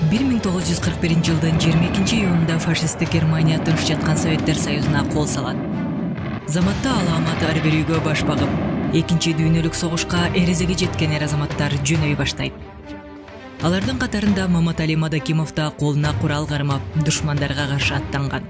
1941 жылдын 22-июнунда фашисттик Германия тыныш жаткан Советтер Союзуна кол салат. Заматта аламат ар бир үйгө баш багып, Экинчи дүйнөлүк согушка эрезеге жеткен азаматтар жөнөй баштайт. Алардын катарында Маматали Мадакимов да колуна курал кармап, душмандарга каршы аттанган.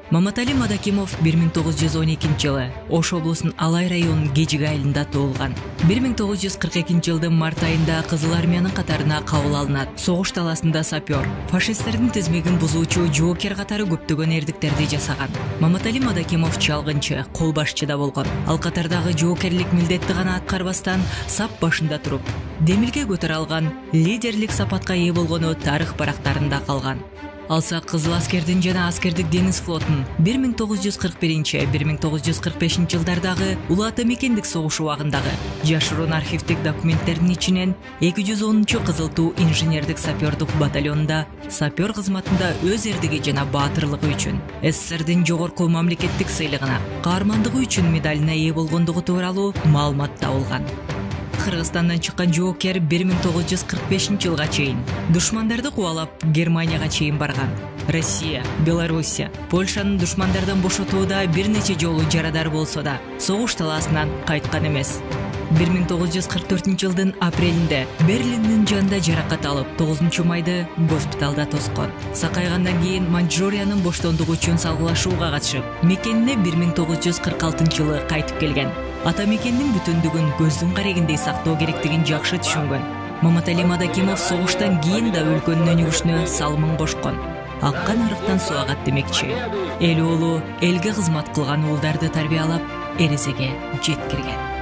Маматали Мадакимов 1912-жылы Ош облусунун Алай районунун Кежик айылында туулган. 1942 жылдын март айында Кызыл армиянын катарына кабыл алынат. Согуш таласында сапер, фашисттердин тизмегин бузуучу жоокер катары көптөгөн эрдиктерди жасаган. Маматали Мадакимов чалгынчы, кол башчы да болгон. Ал катардагы жоокерлик милдетти гана аткарбастан сап башында туруп, демилге көтөрө алган, лидерлик сапатка ээ болгону тарых барактарында калган. Алса Кызыл аскердин жана аскердик деңиз флотун 1941-1945 жылдардагы Улуу Ата Мекендик согушу убагындагы жашыруун архивдик документтердин ичинен 210-чу Кызыл Туу инженердик сапёрдук батальонунда сапёр кызматында өз эрдиги жана баатырлыгы үчүн СССРдин жогорку мамлекеттик сыйлыгына, каармандыгы үчүн медалине ээ болгондугу тууралуу маалымат табылган. Кыргызстандан чыккан жоокер 1945 жылга чейин душмандарды кубалап Германияга чейин барган. Россия, Белоруссия, Польшанын душмандардан бошотууда бир нече жолу жарадар болсо да, согуш талаасынан кайткан эмес. 1944 жылдын апрелинде Берлиндин жанында жаракат алып, 9-майда госпиталда тоскон. Сакайгандан кийин Манчжуриянын боштондугу үчүн салгылашууга катышып, мекенине 1946 жылы кайтып келген. Ата мекендин бүтүндүгүн көздүн карегиндей сактоо керектигин жакшы түшүнгөн. Маматали Мадакимов согуштан кийин да өлкөнүн өнүгүшүнө салымын кошкон. Аккан арыктан суу агат демекчи. Эл уулу элге кызмат кылган уулдарды тарбиялап, эрезеге жеткирген.